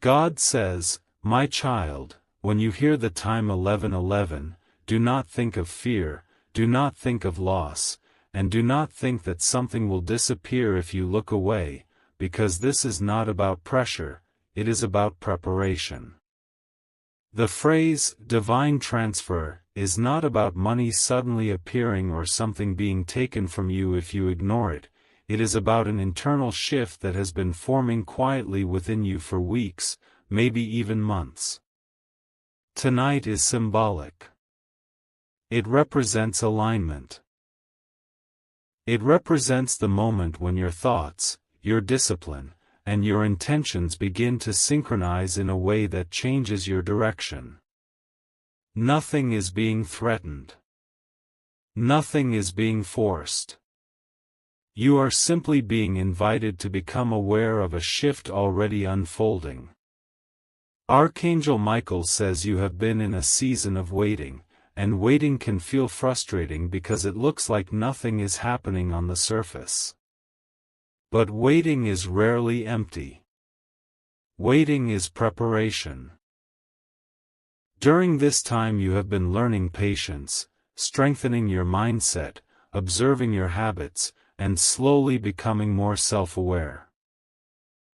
God says, "My child, when you hear the time 11:11, do not think of fear, do not think of loss, and do not think that something will disappear if you look away, because this is not about pressure, it is about preparation." The phrase, divine transfer, is not about money suddenly appearing or something being taken from you if you ignore it. It is about an internal shift that has been forming quietly within you for weeks, maybe even months. Tonight is symbolic. It represents alignment. It represents the moment when your thoughts, your discipline, and your intentions begin to synchronize in a way that changes your direction. Nothing is being threatened. Nothing is being forced. You are simply being invited to become aware of a shift already unfolding. Archangel Michael says you have been in a season of waiting, and waiting can feel frustrating because it looks like nothing is happening on the surface. But waiting is rarely empty. Waiting is preparation. During this time you have been learning patience, strengthening your mindset, observing your habits, and slowly becoming more self-aware.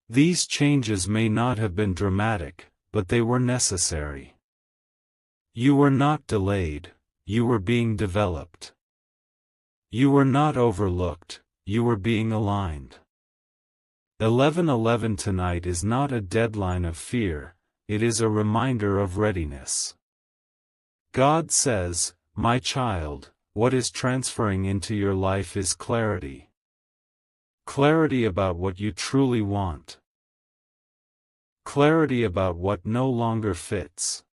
These changes may not have been dramatic, but they were necessary. You were not delayed, you were being developed. You were not overlooked, you were being aligned. 11:11 tonight is not a deadline of fear, it is a reminder of readiness. God says, "My child, what is transferring into your life is clarity. Clarity about what you truly want. Clarity about what no longer fits.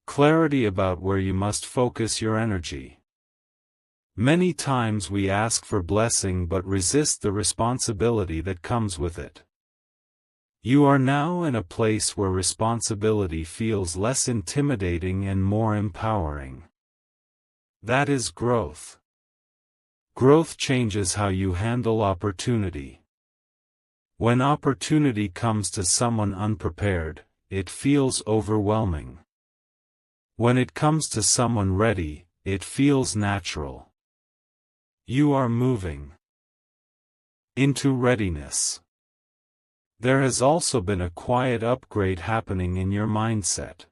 Clarity about where you must focus your energy." Many times we ask for blessing but resist the responsibility that comes with it. You are now in a place where responsibility feels less intimidating and more empowering. That is growth. Growth changes how you handle opportunity. When opportunity comes to someone unprepared, it feels overwhelming. When it comes to someone ready, it feels natural. You are moving into readiness. There has also been a quiet upgrade happening in your mindset.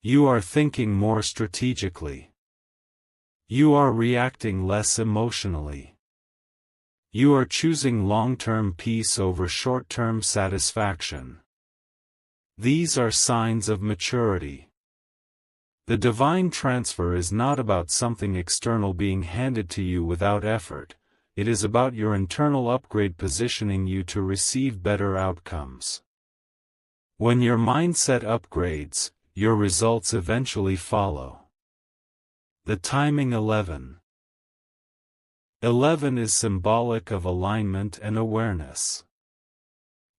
You are thinking more strategically. You are reacting less emotionally. You are choosing long-term peace over short-term satisfaction. These are signs of maturity. The divine transfer is not about something external being handed to you without effort, it is about your internal upgrade positioning you to receive better outcomes. When your mindset upgrades, your results eventually follow. The timing 11. 11 is symbolic of alignment and awareness.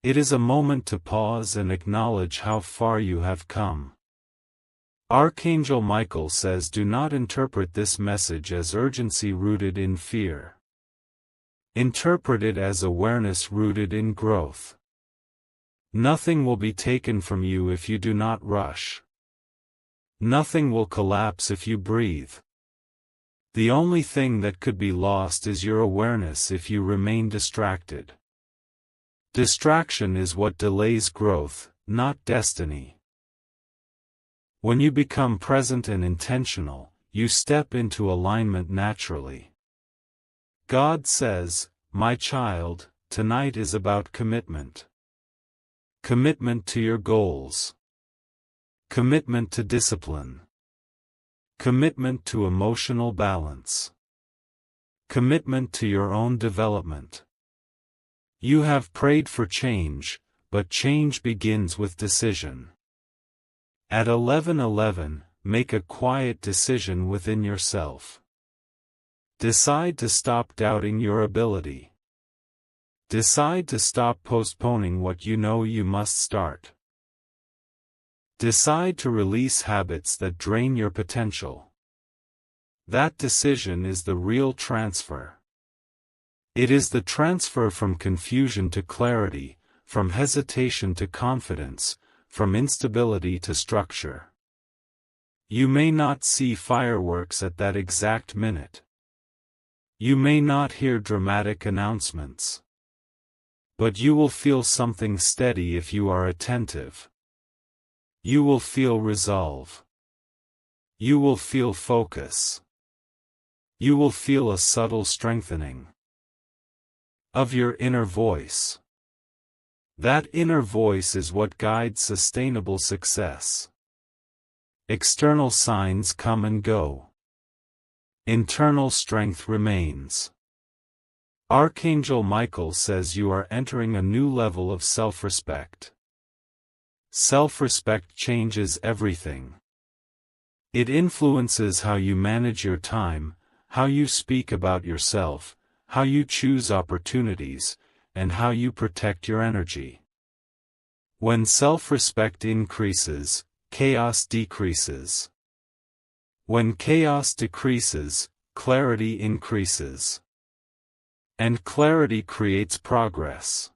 It is a moment to pause and acknowledge how far you have come. Archangel Michael says do not interpret this message as urgency rooted in fear. Interpret it as awareness rooted in growth. Nothing will be taken from you if you do not rush. Nothing will collapse if you breathe. The only thing that could be lost is your awareness if you remain distracted. Distraction is what delays growth, not destiny. When you become present and intentional, you step into alignment naturally. God says, "My child, tonight is about commitment. Commitment to your goals. Commitment to discipline. Commitment to emotional balance. Commitment to your own development. You have prayed for change, but change begins with decision. At 11:11, make a quiet decision within yourself. Decide to stop doubting your ability. Decide to stop postponing what you know you must start. Decide to release habits that drain your potential. That decision is the real transfer. It is the transfer from confusion to clarity, from hesitation to confidence, from instability to structure. You may not see fireworks at that exact minute. You may not hear dramatic announcements. But you will feel something steady if you are attentive. You will feel resolve. You will feel focus. You will feel a subtle strengthening of your inner voice. That inner voice is what guides sustainable success. External signs come and go. Internal strength remains. Archangel Michael says you are entering a new level of self-respect. Self-respect changes everything. It influences how you manage your time, how you speak about yourself, how you choose opportunities, and how you protect your energy. When self-respect increases, chaos decreases. When chaos decreases, clarity increases. And clarity creates progress.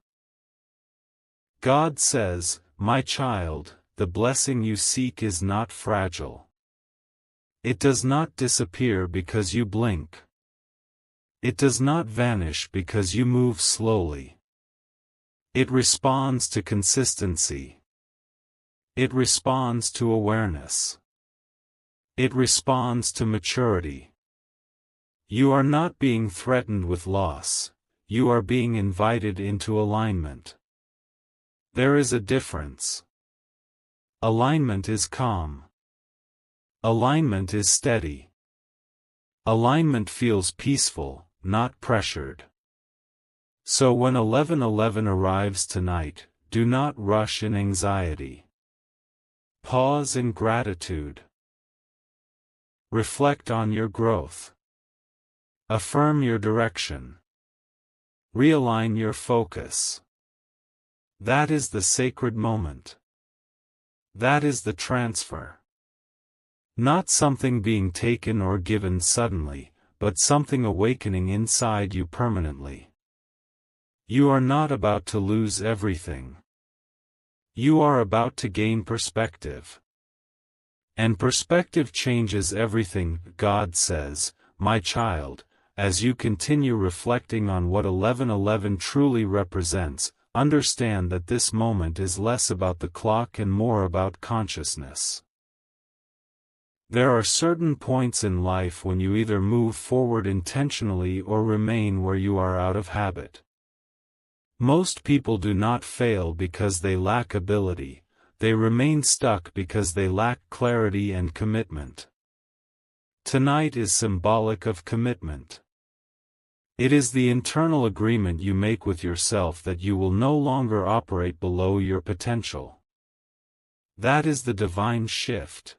God says, "My child, the blessing you seek is not fragile. It does not disappear because you blink. It does not vanish because you move slowly. It responds to consistency. It responds to awareness. It responds to maturity. You are not being threatened with loss, you are being invited into alignment. There is a difference. Alignment is calm. Alignment is steady. Alignment feels peaceful, not pressured. So when 11:11 arrives tonight, do not rush in anxiety. Pause in gratitude. Reflect on your growth. Affirm your direction. Realign your focus. That is the sacred moment. That is the transfer. Not something being taken or given suddenly, but something awakening inside you permanently. You are not about to lose everything. You are about to gain perspective. And perspective changes everything. God says, "My child, as you continue reflecting on what 11:11 truly represents, understand that this moment is less about the clock and more about consciousness." There are certain points in life when you either move forward intentionally or remain where you are out of habit. Most people do not fail because they lack ability, they remain stuck because they lack clarity and commitment. Tonight is symbolic of commitment. It is the internal agreement you make with yourself that you will no longer operate below your potential. That is the divine shift.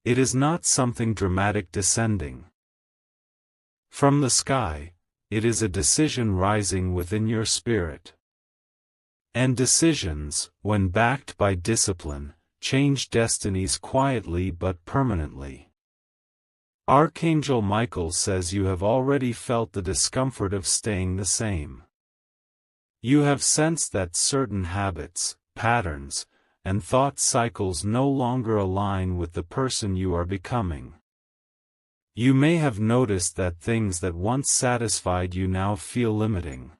It is not something dramatic descending from the sky, it is a decision rising within your spirit. And decisions, when backed by discipline, change destinies quietly but permanently. Archangel Michael says you have already felt the discomfort of staying the same. You have sensed that certain habits, patterns, and thought cycles no longer align with the person you are becoming. You may have noticed that things that once satisfied you now feel limiting.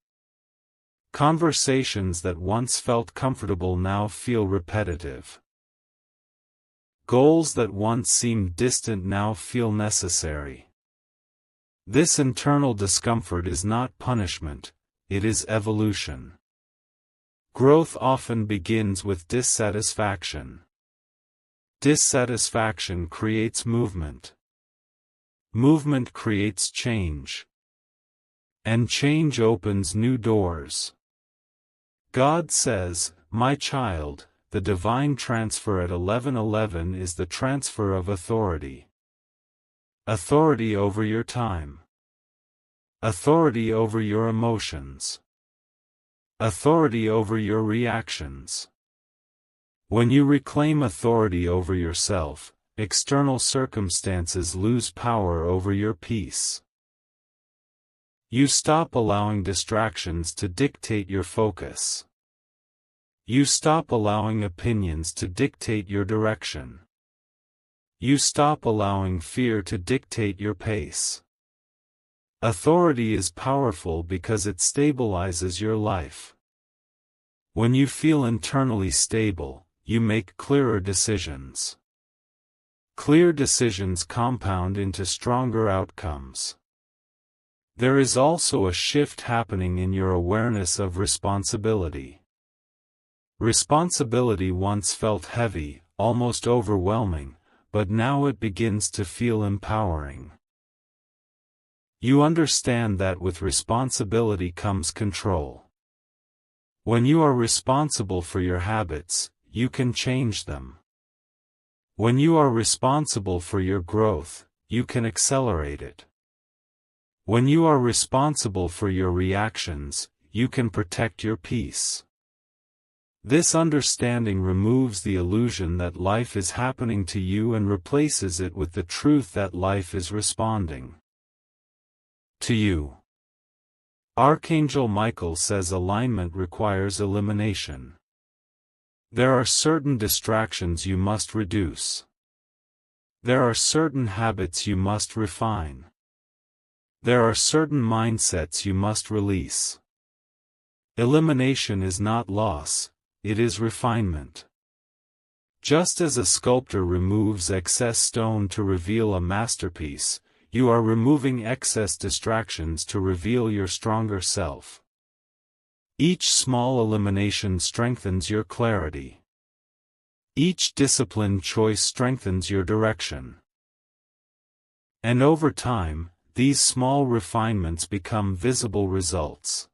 Conversations that once felt comfortable now feel repetitive. Goals that once seemed distant now feel necessary. This internal discomfort is not punishment, it is evolution. Growth often begins with dissatisfaction. Dissatisfaction creates movement. Movement creates change. And change opens new doors. God says, "My child, the divine transfer at 11:11 is the transfer of authority. Authority over your time. Authority over your emotions. Authority over your reactions. When you reclaim authority over yourself, external circumstances lose power over your peace. You stop allowing distractions to dictate your focus. You stop allowing opinions to dictate your direction. You stop allowing fear to dictate your pace. Authority is powerful because it stabilizes your life. When you feel internally stable, you make clearer decisions. Clear decisions compound into stronger outcomes. There is also a shift happening in your awareness of responsibility. Responsibility once felt heavy, almost overwhelming, but now it begins to feel empowering. You understand that with responsibility comes control. When you are responsible for your habits, you can change them. When you are responsible for your growth, you can accelerate it. When you are responsible for your reactions, you can protect your peace. This understanding removes the illusion that life is happening to you and replaces it with the truth that life is responding to you. Archangel Michael says alignment requires elimination. There are certain distractions you must reduce. There are certain habits you must refine. There are certain mindsets you must release. Elimination is not loss, it is refinement. Just as a sculptor removes excess stone to reveal a masterpiece, you are removing excess distractions to reveal your stronger self. Each small elimination strengthens your clarity. Each disciplined choice strengthens your direction. And over time, these small refinements become visible results.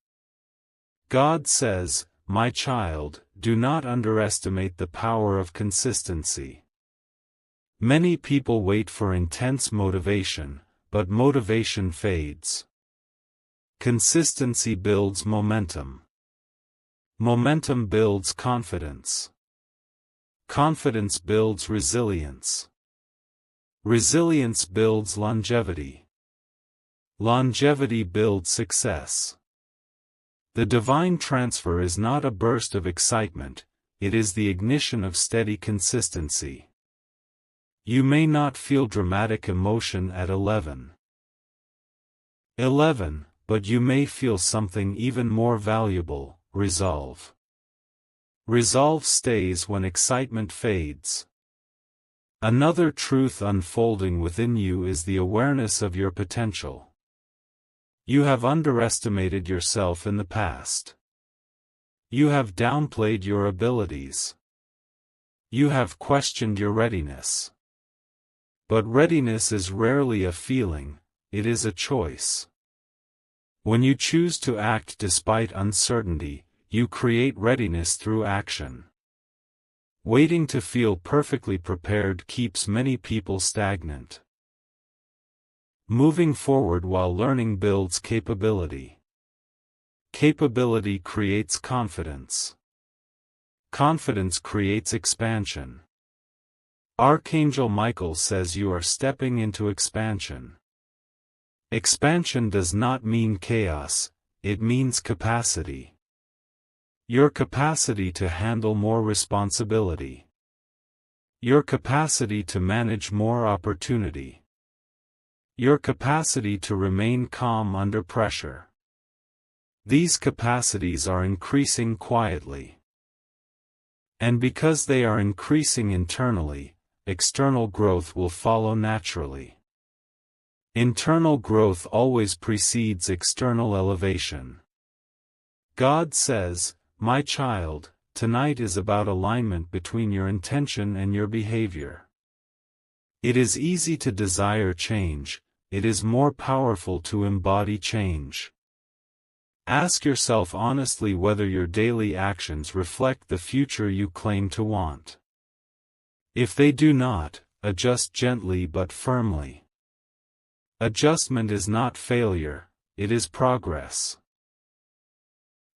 God says, "My child, do not underestimate the power of consistency." Many people wait for intense motivation, but motivation fades. Consistency builds momentum. Momentum builds confidence. Confidence builds resilience. Resilience builds longevity. Longevity builds success. The divine transfer is not a burst of excitement, it is the ignition of steady consistency. You may not feel dramatic emotion at 11, but you may feel something even more valuable, resolve. Resolve stays when excitement fades. Another truth unfolding within you is the awareness of your potential. You have underestimated yourself in the past. You have downplayed your abilities. You have questioned your readiness. But readiness is rarely a feeling, it is a choice. When you choose to act despite uncertainty, you create readiness through action. Waiting to feel perfectly prepared keeps many people stagnant. Moving forward while learning builds capability. Capability creates confidence. Confidence creates expansion. Archangel Michael says you are stepping into expansion. Expansion does not mean chaos, it means capacity. Your capacity to handle more responsibility. Your capacity to manage more opportunity. Your capacity to remain calm under pressure. These capacities are increasing quietly. And because they are increasing internally, external growth will follow naturally. Internal growth always precedes external elevation. God says, "My child, tonight is about alignment between your intention and your behavior." It is easy to desire change, it is more powerful to embody change. Ask yourself honestly whether your daily actions reflect the future you claim to want. If they do not, adjust gently but firmly. Adjustment is not failure, it is progress.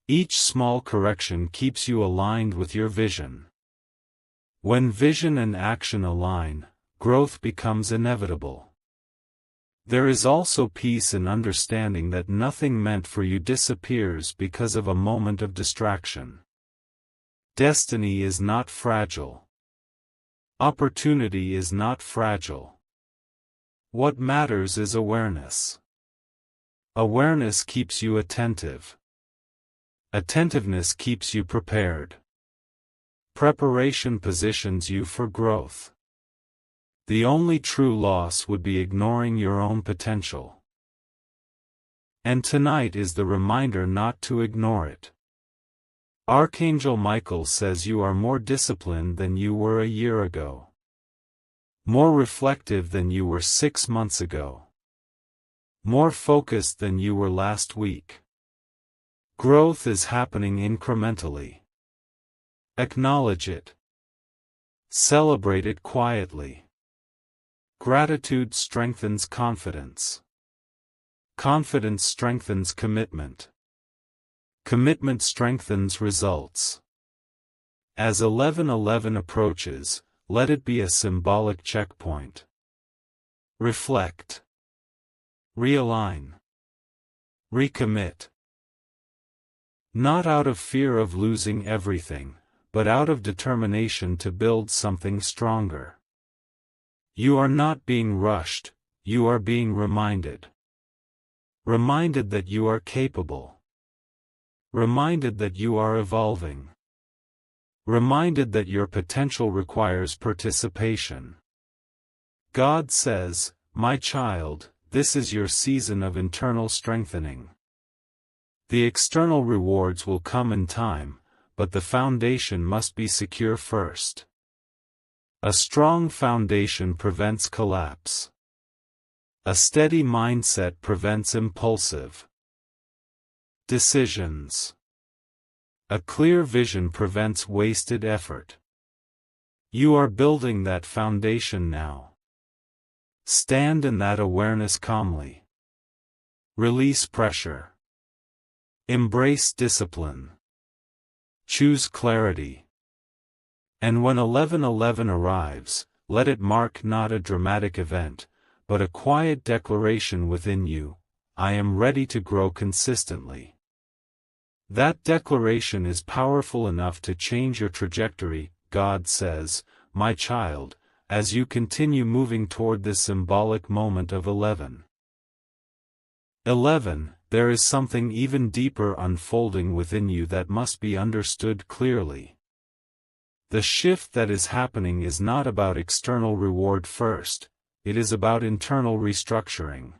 Each small correction keeps you aligned with your vision. When vision and action align, growth becomes inevitable. There is also peace in understanding that nothing meant for you disappears because of a moment of distraction. Destiny is not fragile. Opportunity is not fragile. What matters is awareness. Awareness keeps you attentive. Attentiveness keeps you prepared. Preparation positions you for growth. The only true loss would be ignoring your own potential. And tonight is the reminder not to ignore it. Archangel Michael says you are more disciplined than you were a year ago. More reflective than you were 6 months ago. More focused than you were last week. Growth is happening incrementally. Acknowledge it. Celebrate it quietly. Gratitude strengthens confidence. Confidence strengthens commitment. Commitment strengthens results. As 11/11 approaches, let it be a symbolic checkpoint. Reflect. Realign. Recommit. Not out of fear of losing everything, but out of determination to build something stronger. You are not being rushed, you are being reminded. Reminded that you are capable. Reminded that you are evolving. Reminded that your potential requires participation. God says, "My child, this is your season of internal strengthening." The external rewards will come in time, but the foundation must be secure first. A strong foundation prevents collapse. A steady mindset prevents impulsive decisions. A clear vision prevents wasted effort. You are building that foundation now. Stand in that awareness calmly. Release pressure. Embrace discipline. Choose clarity. And when 11/11 arrives, let it mark not a dramatic event, but a quiet declaration within you: I am ready to grow consistently. That declaration is powerful enough to change your trajectory. God says, "My child," as you continue moving toward this symbolic moment of 11. 11, there is something even deeper unfolding within you that must be understood clearly. The shift that is happening is not about external reward first, it is about internal restructuring.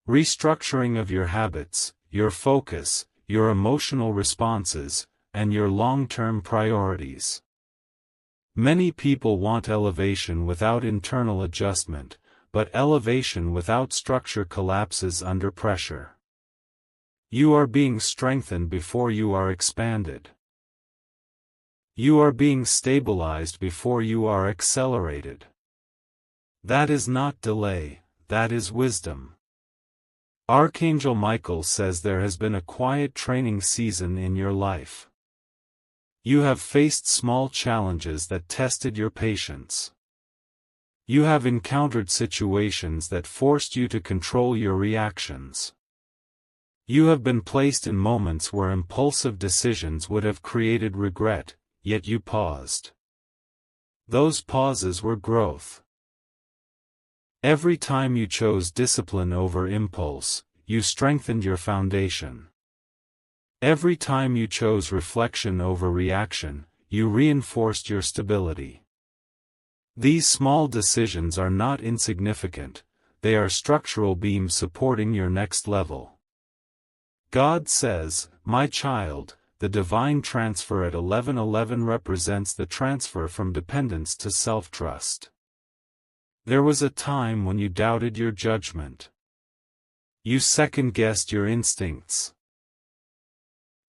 Restructuring of your habits, your focus, your emotional responses, and your long-term priorities. Many people want elevation without internal adjustment, but elevation without structure collapses under pressure. You are being strengthened before you are expanded. You are being stabilized before you are accelerated. That is not delay, that is wisdom. Archangel Michael says there has been a quiet training season in your life. You have faced small challenges that tested your patience. You have encountered situations that forced you to control your reactions. You have been placed in moments where impulsive decisions would have created regret, yet you paused. Those pauses were growth. Every time you chose discipline over impulse, you strengthened your foundation. Every time you chose reflection over reaction, you reinforced your stability. These small decisions are not insignificant, they are structural beams supporting your next level. God says, "My child," the divine transfer at 11/11 represents the transfer from dependence to self-trust. There was a time when you doubted your judgment. You second-guessed your instincts.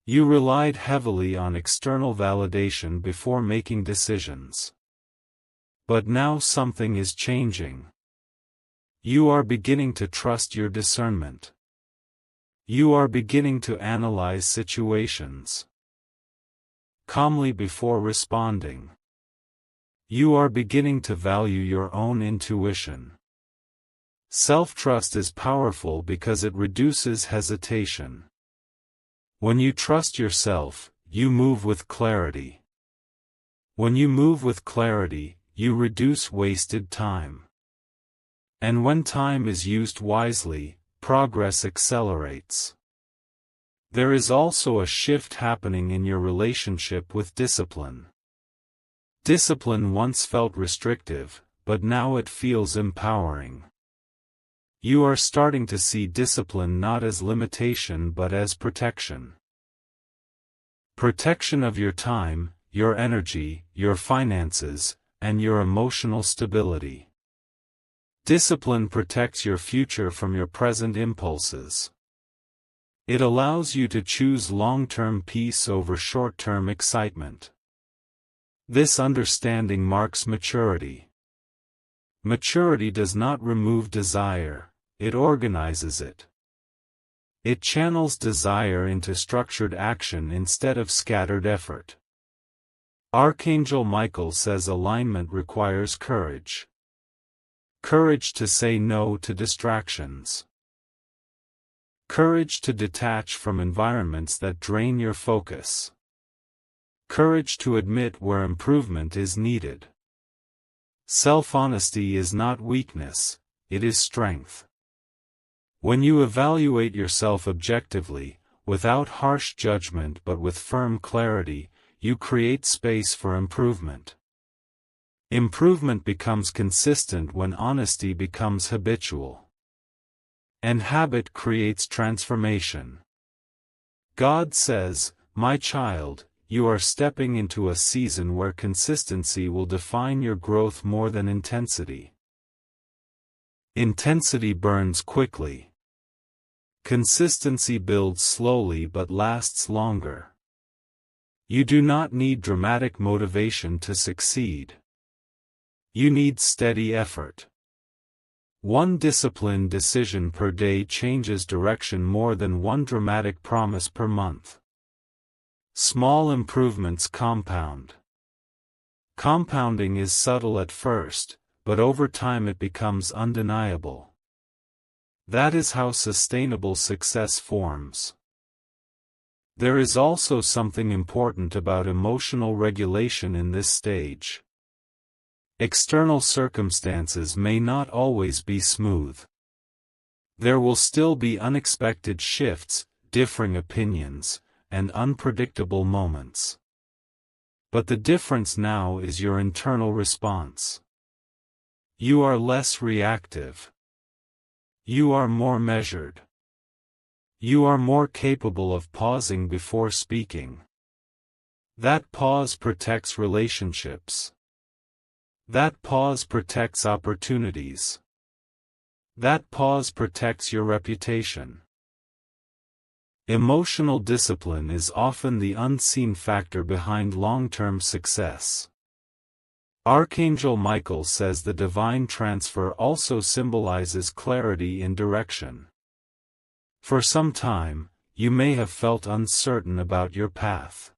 You relied heavily on external validation before making decisions. But now something is changing. You are beginning to trust your discernment. You are beginning to analyze situations calmly before responding. You are beginning to value your own intuition. Self-trust is powerful because it reduces hesitation. When you trust yourself, you move with clarity. When you move with clarity, you reduce wasted time. And when time is used wisely, progress accelerates. There is also a shift happening in your relationship with discipline. Discipline once felt restrictive, but now it feels empowering. You are starting to see discipline not as limitation but as protection. Protection of your time, your energy, your finances, and your emotional stability. Discipline protects your future from your present impulses. It allows you to choose long-term peace over short-term excitement. This understanding marks maturity. Maturity does not remove desire, it organizes it. It channels desire into structured action instead of scattered effort. Archangel Michael says alignment requires courage. Courage to say no to distractions. Courage to detach from environments that drain your focus. Courage to admit where improvement is needed. Self-honesty is not weakness, it is strength. When you evaluate yourself objectively, without harsh judgment but with firm clarity, you create space for improvement. Improvement becomes consistent when honesty becomes habitual. And habit creates transformation. God says, "My child, you are stepping into a season where consistency will define your growth more than intensity." Intensity burns quickly. Consistency builds slowly but lasts longer. You do not need dramatic motivation to succeed. You need steady effort. One disciplined decision per day changes direction more than one dramatic promise per month. Small improvements compound. Compounding is subtle at first, but over time it becomes undeniable. That is how sustainable success forms. There is also something important about emotional regulation in this stage. External circumstances may not always be smooth. There will still be unexpected shifts, differing opinions, and unpredictable moments. But the difference now is your internal response. You are less reactive. You are more measured. You are more capable of pausing before speaking. That pause protects relationships. That pause protects opportunities. That pause protects your reputation. Emotional discipline is often the unseen factor behind long-term success. Archangel Michael says the divine transfer also symbolizes clarity in direction. For some time, you may have felt uncertain about your path.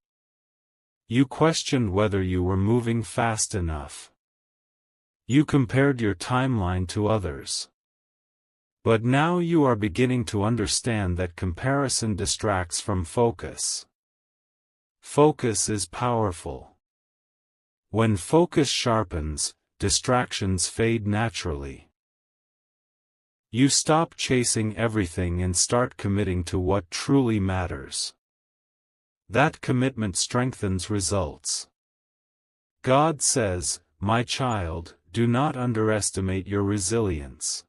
You questioned whether you were moving fast enough. You compared your timeline to others. But now you are beginning to understand that comparison distracts from focus. Focus is powerful. When focus sharpens, distractions fade naturally. You stop chasing everything and start committing to what truly matters. That commitment strengthens results. God says, "My child, do not underestimate your resilience."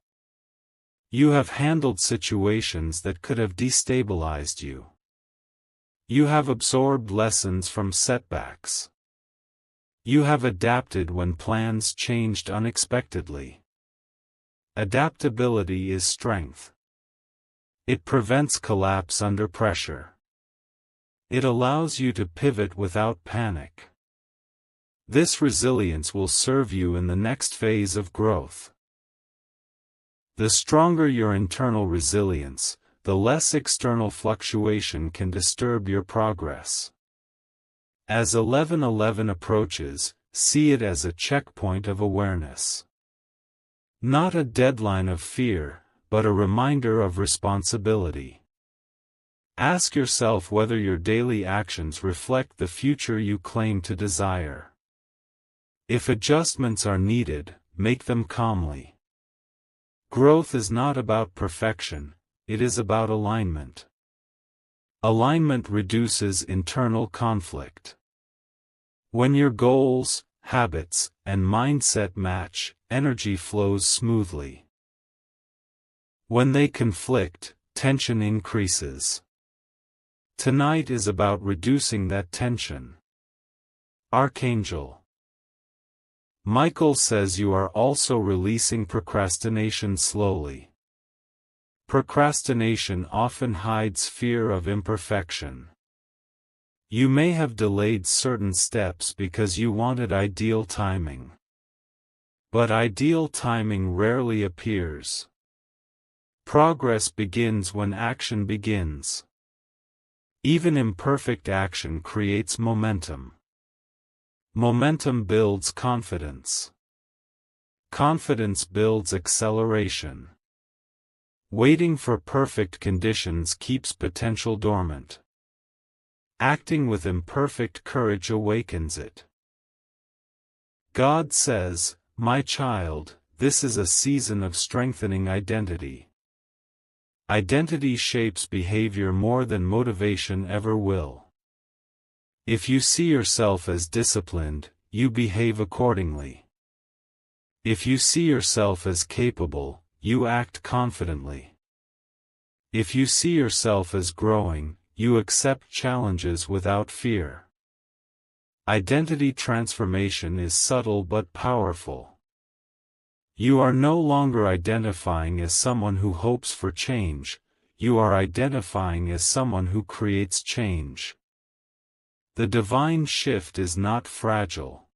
You have handled situations that could have destabilized you. You have absorbed lessons from setbacks. You have adapted when plans changed unexpectedly. Adaptability is strength. It prevents collapse under pressure. It allows you to pivot without panic. This resilience will serve you in the next phase of growth. The stronger your internal resilience, the less external fluctuation can disturb your progress. As 11:11 approaches, see it as a checkpoint of awareness. Not a deadline of fear, but a reminder of responsibility. Ask yourself whether your daily actions reflect the future you claim to desire. If adjustments are needed, make them calmly. Growth is not about perfection, it is about alignment. Alignment reduces internal conflict. When your goals, habits, and mindset match, energy flows smoothly. When they conflict, tension increases. Tonight is about reducing that tension. Archangel Michael says you are also releasing procrastination slowly. Procrastination often hides fear of imperfection. You may have delayed certain steps because you wanted ideal timing. But ideal timing rarely appears. Progress begins when action begins. Even imperfect action creates momentum. Momentum builds confidence. Confidence builds acceleration. Waiting for perfect conditions keeps potential dormant. Acting with imperfect courage awakens it. God says, "My child, this is a season of strengthening identity." Identity shapes behavior more than motivation ever will. If you see yourself as disciplined, you behave accordingly. If you see yourself as capable, you act confidently. If you see yourself as growing, you accept challenges without fear. Identity transformation is subtle but powerful. You are no longer identifying as someone who hopes for change, you are identifying as someone who creates change. The divine shift is not fragile.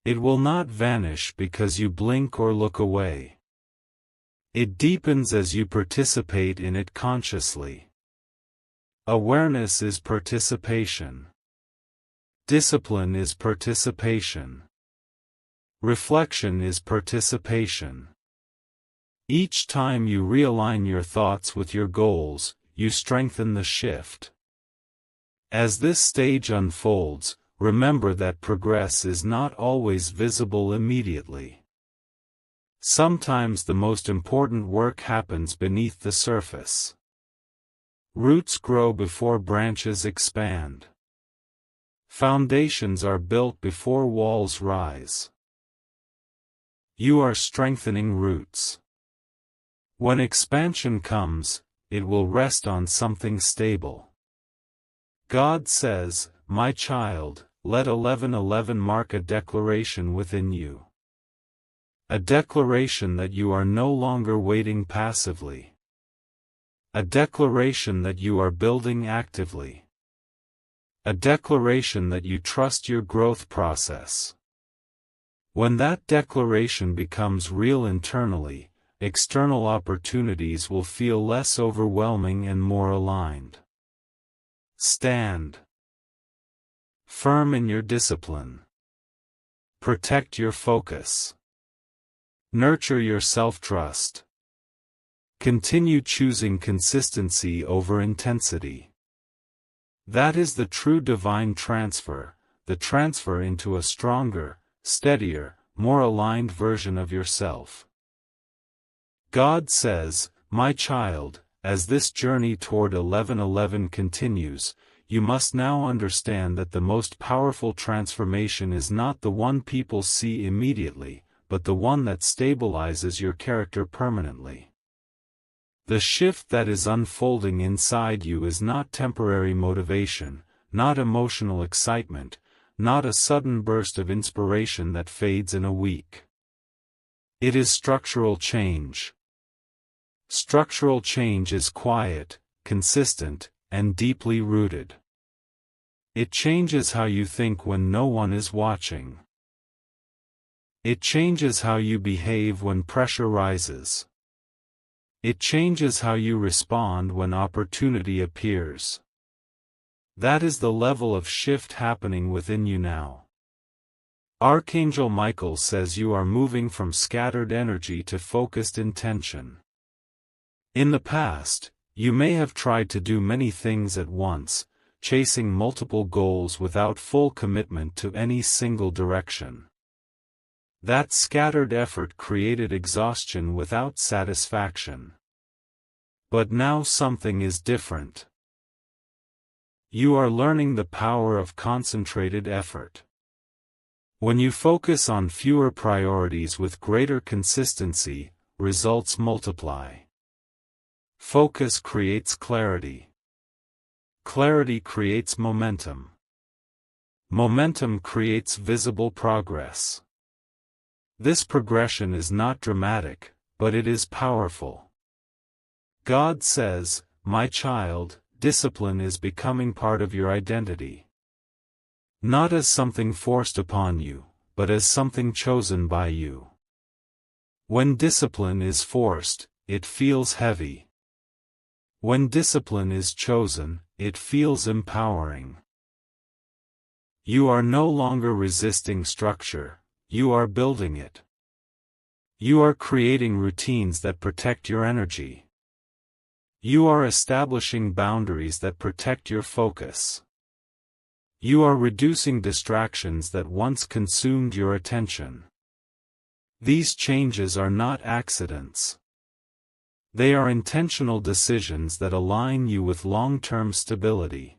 It will not vanish because you blink or look away. It deepens as you participate in it consciously. Awareness is participation. Discipline is participation. Reflection is participation. Each time you realign your thoughts with your goals, you strengthen the shift. As this stage unfolds, remember that progress is not always visible immediately. Sometimes the most important work happens beneath the surface. Roots grow before branches expand. Foundations are built before walls rise. You are strengthening roots. When expansion comes, it will rest on something stable. God says, "My child, let 11:11 mark a declaration within you. A declaration that you are no longer waiting passively. A declaration that you are building actively. A declaration that you trust your growth process." When that declaration becomes real internally, external opportunities will feel less overwhelming and more aligned. Stand firm in your discipline. Protect your focus. Nurture your self-trust. Continue choosing consistency over intensity. That is the true divine transfer, the transfer into a stronger, steadier, more aligned version of yourself. God says, "My child, as this journey toward 11:11 continues, you must now understand that the most powerful transformation is not the one people see immediately, but the one that stabilizes your character permanently. The shift that is unfolding inside you is not temporary motivation, not emotional excitement, not a sudden burst of inspiration that fades in a week. It is structural change. Structural change is quiet, consistent, and deeply rooted. It changes how you think when no one is watching. It changes how you behave when pressure rises. It changes how you respond when opportunity appears. That is the level of shift happening within you now. Archangel Michael says you are moving from scattered energy to focused intention. In the past, You may have tried to do many things at once, chasing multiple goals without full commitment to any single direction. That scattered effort created exhaustion without satisfaction. But now something is different. You are learning the power of concentrated effort. When you focus on fewer priorities with greater consistency, results multiply. Focus creates clarity. Clarity creates momentum. Momentum creates visible progress. This progression is not dramatic, but it is powerful. God says, "My child, discipline is becoming part of your identity. Not as something forced upon you, but as something chosen by you." When discipline is forced, it feels heavy. When discipline is chosen, it feels empowering. You are no longer resisting structure, you are building it. You are creating routines that protect your energy. You are establishing boundaries that protect your focus. You are reducing distractions that once consumed your attention. These changes are not accidents. They are intentional decisions that align you with long-term stability.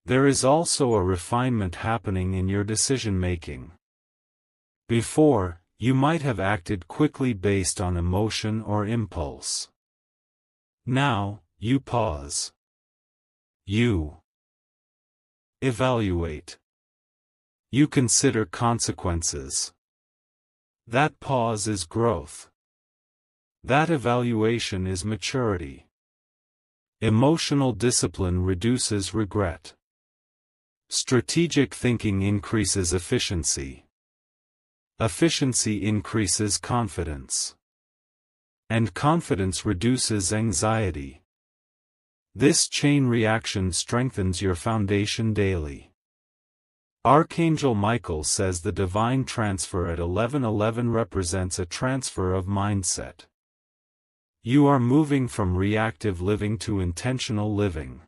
There is also a refinement happening in your decision-making. Before, you might have acted quickly based on emotion or impulse. Now, you pause. You evaluate. You consider consequences. That pause is growth. That evaluation is maturity. Emotional discipline reduces regret. Strategic thinking increases efficiency. Efficiency increases confidence. And confidence reduces anxiety. This chain reaction strengthens your foundation daily. Archangel Michael says the divine transfer at 1111 represents a transfer of mindset. You are moving from reactive living to intentional living.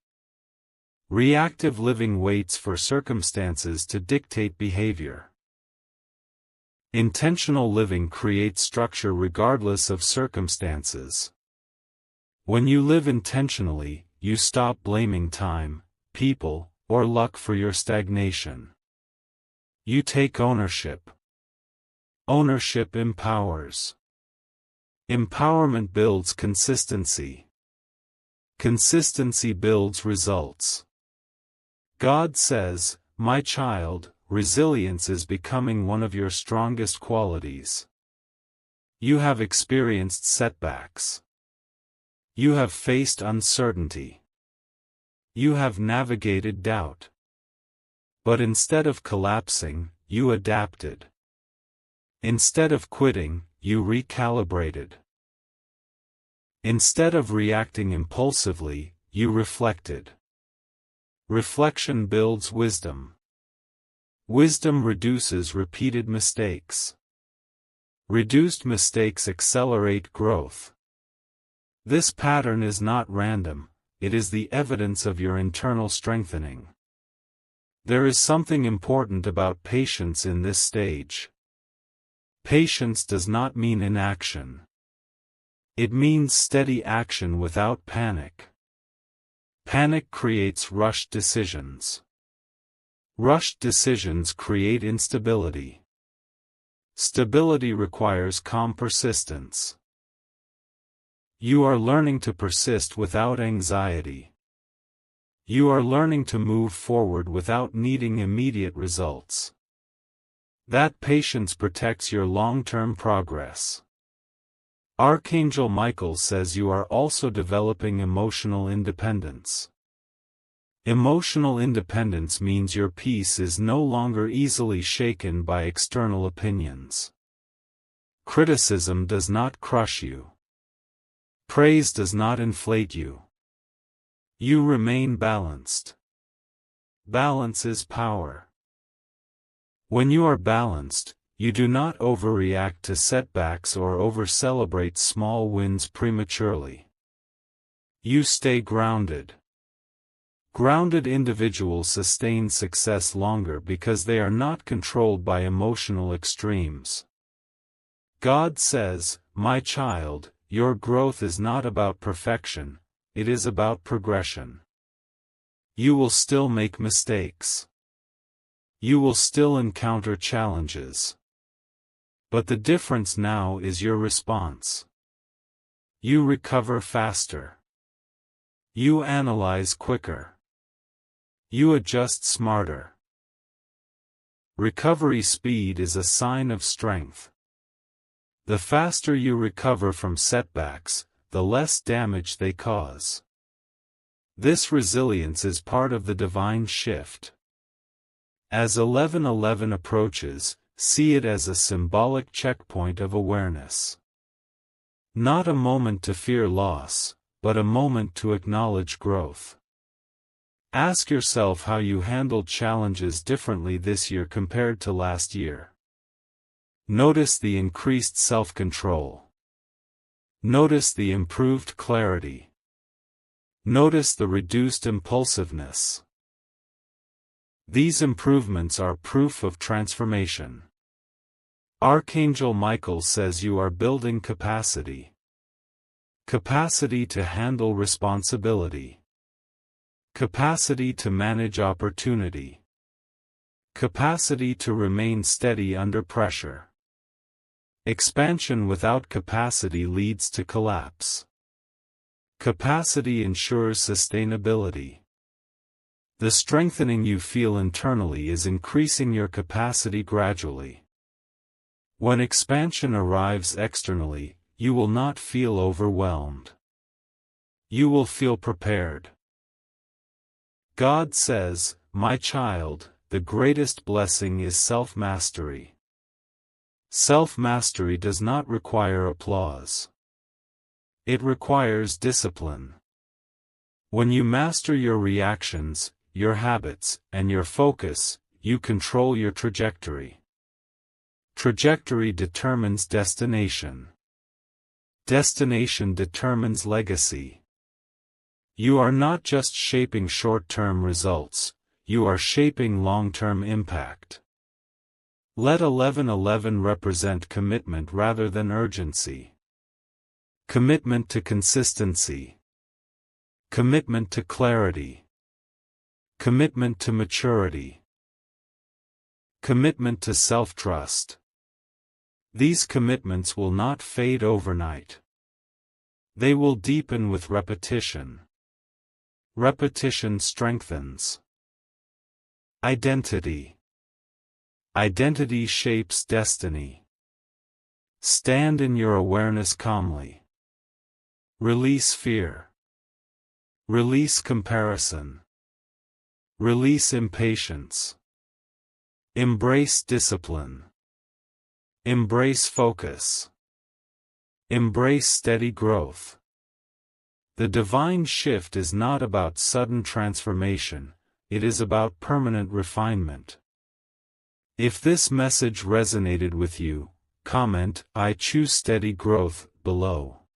Reactive living waits for circumstances to dictate behavior. Intentional living creates structure regardless of circumstances. When you live intentionally, you stop blaming time, people, or luck for your stagnation. You take ownership. Ownership empowers. Empowerment builds consistency. Consistency builds results. God says, "My child, resilience is becoming one of your strongest qualities." You have experienced setbacks. You have faced uncertainty. You have navigated doubt. But instead of collapsing, you adapted. Instead of quitting, you recalibrated. Instead of reacting impulsively, you reflected. Reflection builds wisdom. Wisdom reduces repeated mistakes. Reduced mistakes accelerate growth. This pattern is not random, it is the evidence of your internal strengthening. There is something important about patience in this stage. Patience does not mean inaction. It means steady action without panic. Panic creates rushed decisions. Rushed decisions create instability. Stability requires calm persistence. You are learning to persist without anxiety. You are learning to move forward without needing immediate results. That patience protects your long-term progress. Archangel Michael says you are also developing emotional independence. Emotional independence means your peace is no longer easily shaken by external opinions. Criticism does not crush you. Praise does not inflate you. You remain balanced. Balance is power. When you are balanced, you do not overreact to setbacks or over-celebrate small wins prematurely. You stay grounded. Grounded individuals sustain success longer because they are not controlled by emotional extremes. God says, "My child, your growth is not about perfection, it is about progression." You will still make mistakes. You will still encounter challenges. But the difference now is your response. You recover faster. You analyze quicker. You adjust smarter. Recovery speed is a sign of strength. The faster you recover from setbacks, the less damage they cause. This resilience is part of the divine shift. As 11:11 approaches, see it as a symbolic checkpoint of awareness. Not a moment to fear loss, but a moment to acknowledge growth. Ask yourself how you handled challenges differently this year compared to last year. Notice the increased self-control. Notice the improved clarity. Notice the reduced impulsiveness. These improvements are proof of transformation. Archangel Michael says you are building capacity. Capacity to handle responsibility. Capacity to manage opportunity. Capacity to remain steady under pressure. Expansion without capacity leads to collapse. Capacity ensures sustainability. The strengthening you feel internally is increasing your capacity gradually. When expansion arrives externally, you will not feel overwhelmed. You will feel prepared. God says, "My child, the greatest blessing is self-mastery." Self-mastery does not require applause. It requires discipline. When you master your reactions, your habits, and your focus, you control your trajectory. Trajectory determines destination. Destination determines legacy. You are not just shaping short-term results, you are shaping long-term impact. Let 11:11 represent commitment rather than urgency. Commitment to consistency. Commitment to clarity. Commitment to maturity. Commitment to self-trust. These commitments will not fade overnight. They will deepen with repetition. Repetition strengthens. Identity. Identity shapes destiny. Stand in your awareness calmly. Release fear. Release comparison. Release impatience. Embrace discipline. Embrace focus. Embrace steady growth. The divine shift is not about sudden transformation, it is about permanent refinement. If this message resonated with you, comment, "I choose steady growth," below.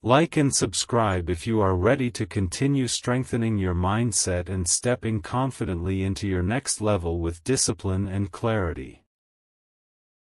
Like and subscribe if you are ready to continue strengthening your mindset and stepping confidently into your next level with discipline and clarity.